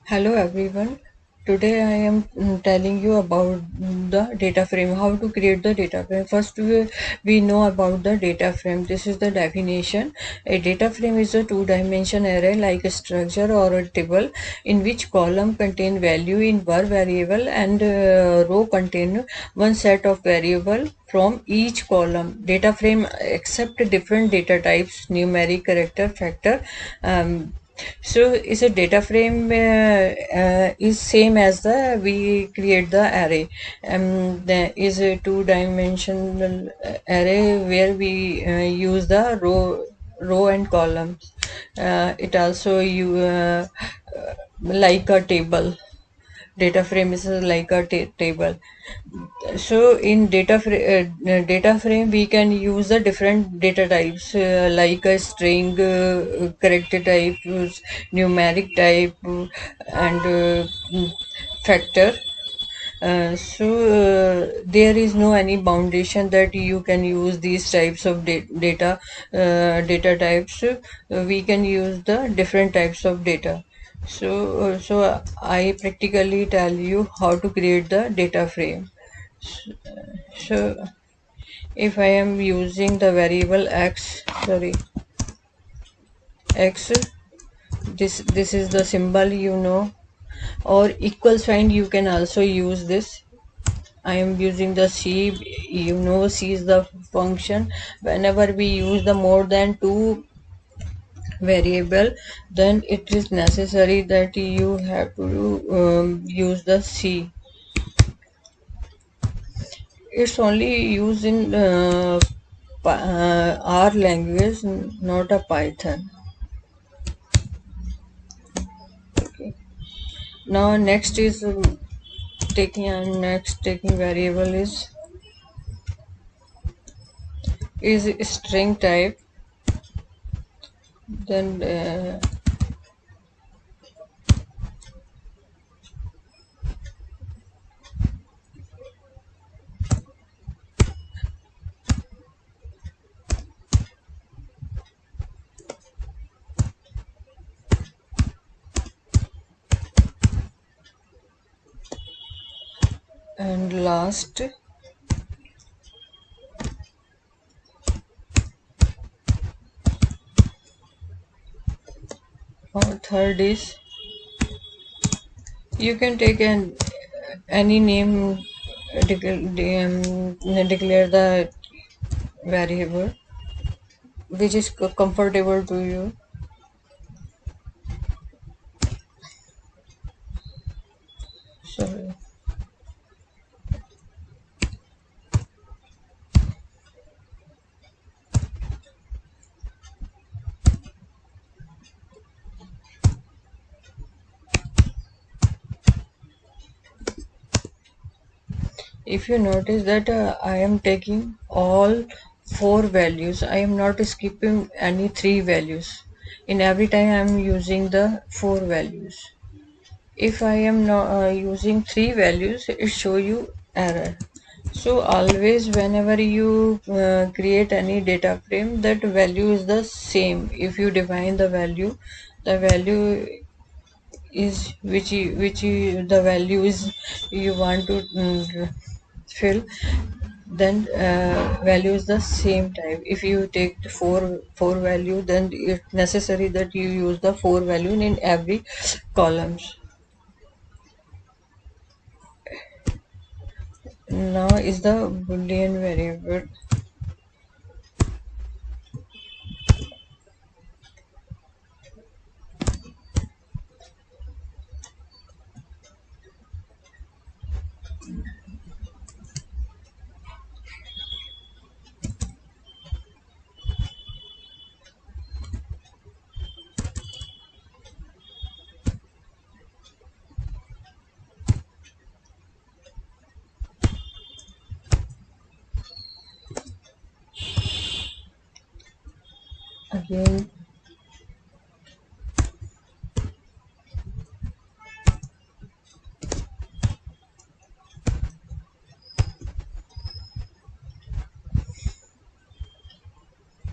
Hello everyone. Today I am telling you about the data frame, how to create the data frame. First, we know about the data frame. This is the definition. A data frame is a two-dimension array like a structure or a table in which column contain value in one variable and row contain one set of variable from each column. Data frame accept different data types, numeric, character, factor. So is a data frame is same as the we create the array. There is a two-dimensional array where we use the row and columns. It also you like a table. Data frame is like a table. So in data frame we can use the different data types like a string, character type, numeric type, and factor. There is no any foundation that you can use these types of data types. We can use the different types of data. So I practically tell you how to create the data frame. So if I am using the variable x, this is the symbol, or equal sign. You can also use this. I am using the C. C is the function. Whenever we use the more than two variable, then it is necessary that you have to use the C. It's only used in R language, not a Python. Okay. Now next is taking variable is string type. Then and last or third is you can take any name, declare the variable which is comfortable to you. So if you notice that I am taking all four values, I am not skipping any three values. In every time I am using the four values. If I am not using three values, it show you error. So always whenever you create any data frame, that value is the same. If you define the value is the value is you want to fill, then value is the same type. If you take the four value, then it's necessary that you use the four value in every columns. Now is the boolean variable. Again,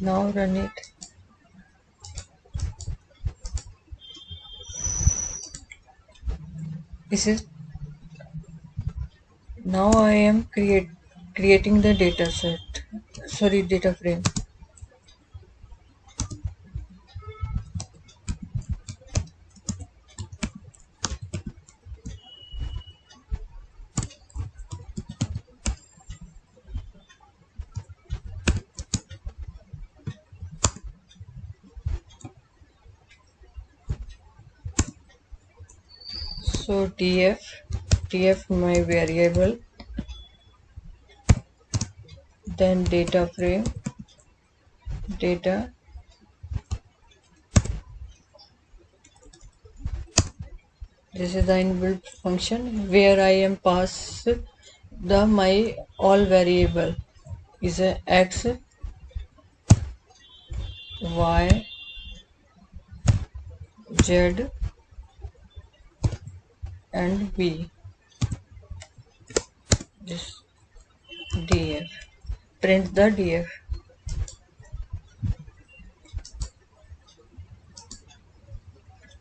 now run it. This is now I am creating the data set. Sorry, data frame. So tf my variable, then data frame, data. This is the inbuilt function where I am pass the my all variable is a x, y, z and b. This df. Print the df.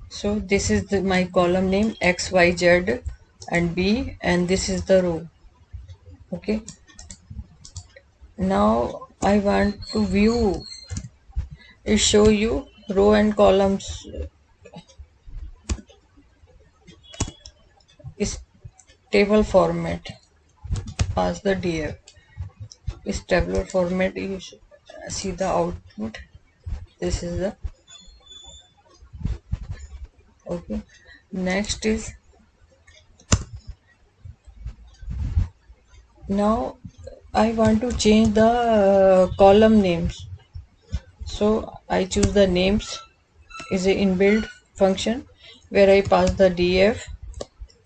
So this is my column name x, y, z and b, and this is the row. Okay. Now I want to view it, show you row and columns is table format. Pass the df. Is tabular format. You see the output. This is the okay. Next is now I want to change the column names. So I choose the names is a inbuilt function where I pass the df.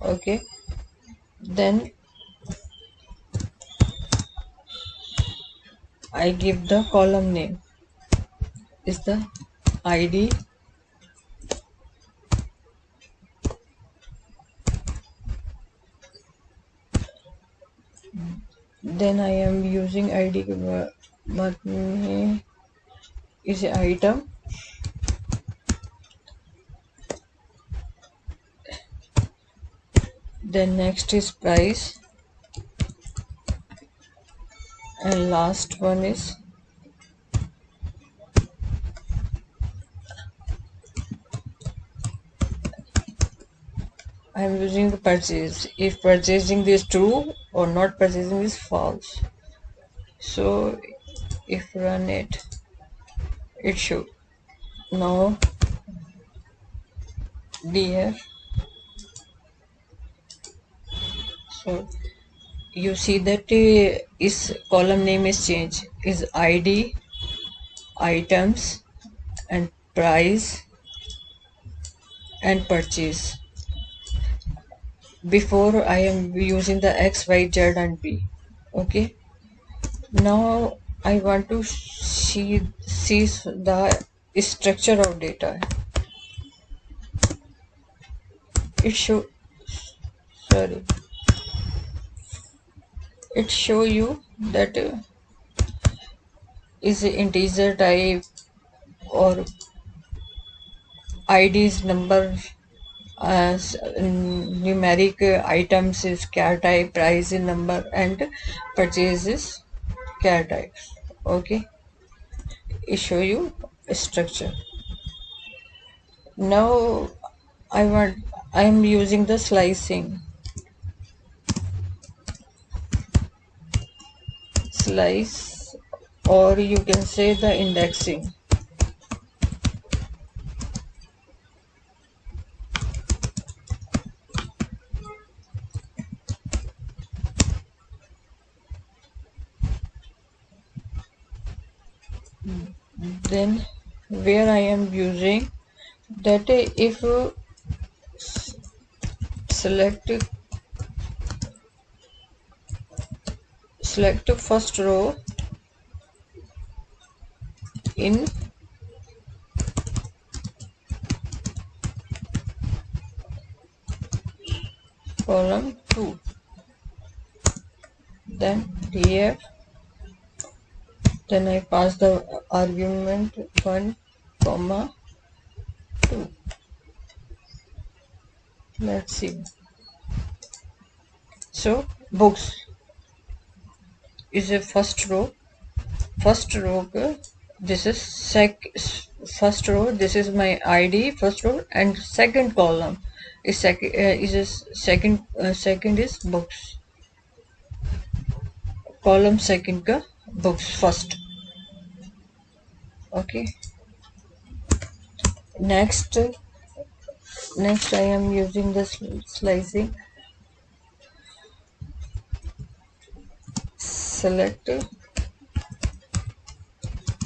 Okay. Then I give the column name is the id. Then I am using id but is a item. Then next is price, and last one is I am using the purchase. If purchasing is true or not purchasing is false. So if run it, it should now df. So you see that is column name is changed is id, items and price and purchase. Before I am using the x, y, z and b. Okay. Now I want to see the structure of data. It show sorry. It show you that is integer type or IDs number as numeric items is char type, price is number and purchase is char type. Okay, it show you a structure. Now I am using the slice, or you can say the indexing. Then where I am using that if select first row in column 2, then df, then I pass the argument 1 comma 2. Let's see. So books is a first row. First row, this is first row. This is my ID first row, and second column is second is books. Column second ka books first. Okay. Next I am using the slicing.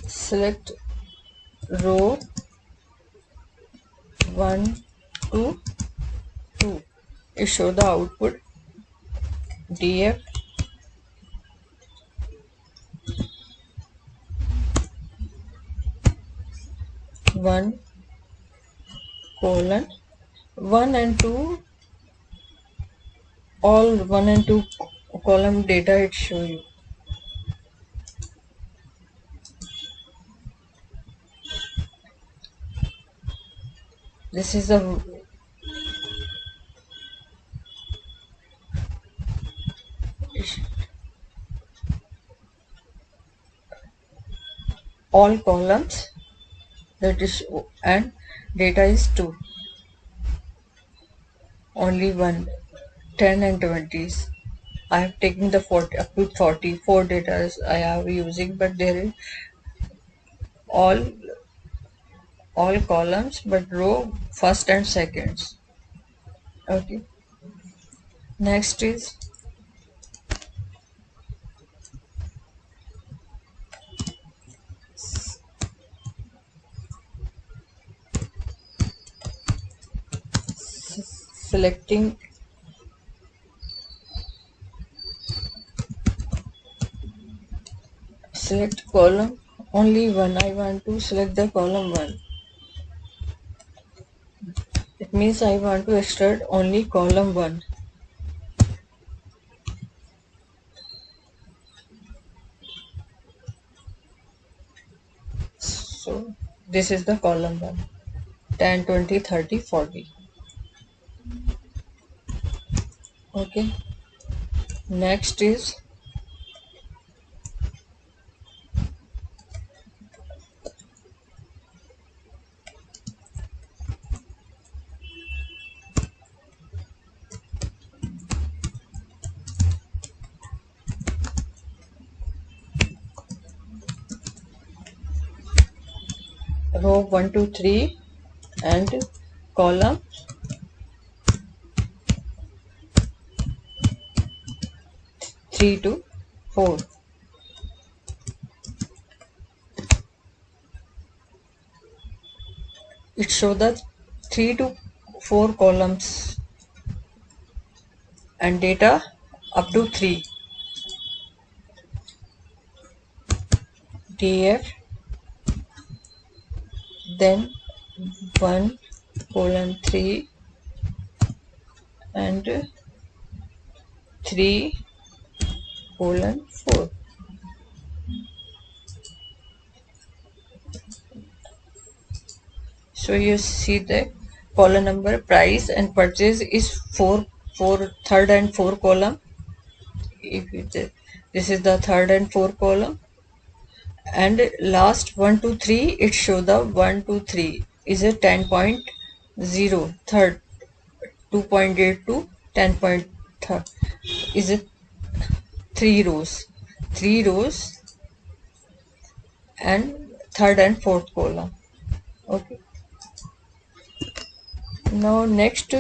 Select row 1 to 2. It show the output df 1 colon 1 and 2, all 1 and 2 column data it show you. This is the all columns, that is, and data is 2, only 1, 10 and 20s. I have taken the 40 up to 44 data I have using, but there is all columns but row first and seconds. Okay. Next is selecting select column only one. I want to select the column 1. It means I want to extract only column 1. So this is the column 1, 10, 20, 30, 40. Okay. Next is row 1 to 3 and column 3 to 4. It shows the 3 to 4 columns and data up to 3. df then 1 colon 3 and 3 colon 4. So you see the column number, price and purchase is 4 third and 4 column. If this is the third and 4 column, and last 1 to 3 it show the 1 to 3 is a 10.0, third 2.8 to 10.3 is it 3 rows and third and fourth column. Okay. Now next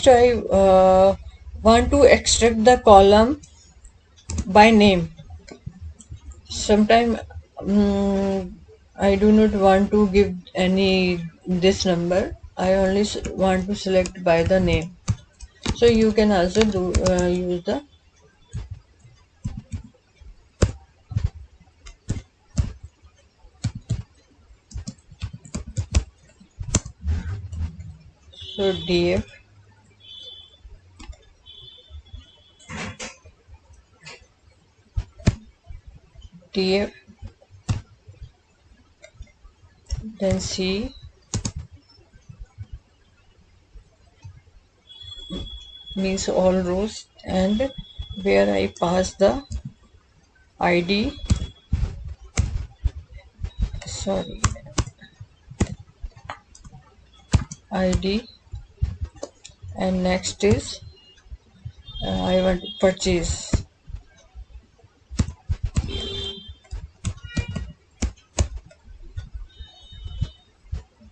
I want to extract the column by name. Sometime I do not want to give any this number. I only want to select by the name. So you can also do use the so df then C means all rows, and where I pass the ID, sorry, ID, and next is I want to purchase.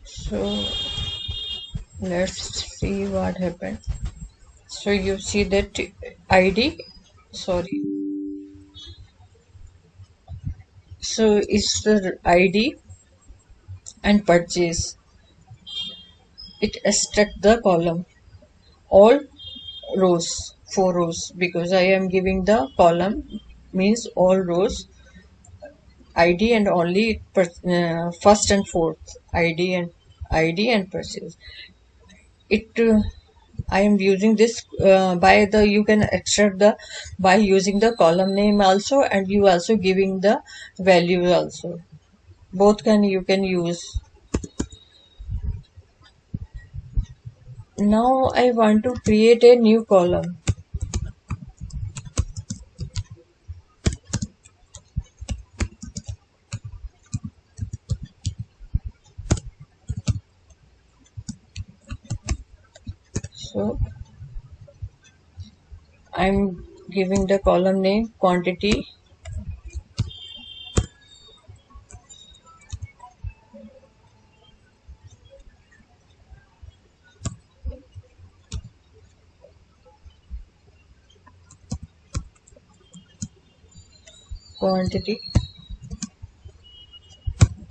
So let's see what happened. So you see that ID, sorry. So it's the ID and purchase. It extract the column, all rows, four rows, because I am giving the column means all rows, ID and only first and fourth, ID and purchase. It I am using this by the you can extract the by using the column name also, and you also giving the value also. Both can you can use. Now I want to create a new column. So I'm giving the column name quantity, quantity,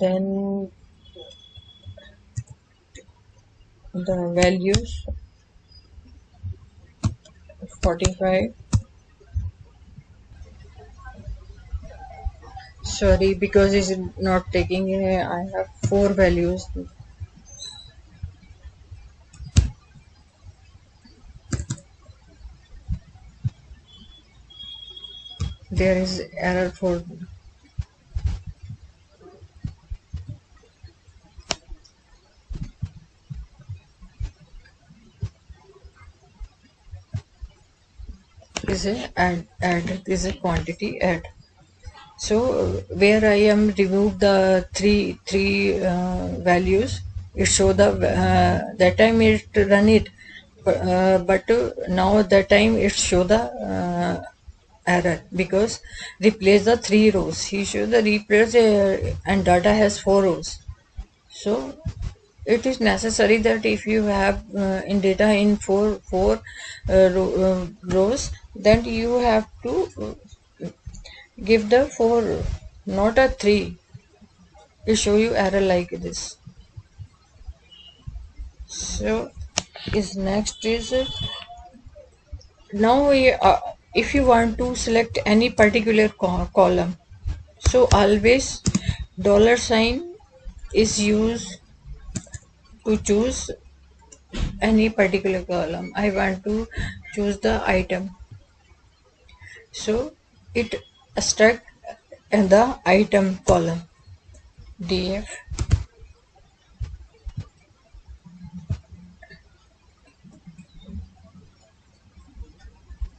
then the values 45. Sorry, because it's not taking I have four values. There is error for is a add is a quantity add. So where I am remove the three values, it show the that time it run it, but now that time it show the error because replace the three rows. He show the replace and data has four rows. So it is necessary that if you have in data in four rows, then you have to give the four, not a three. It show you error like this. So is next is now if you want to select any particular column, so always dollar sign is used to choose any particular column. I want to choose the item, so it extract in the item column. DF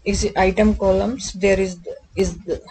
is item columns. There is the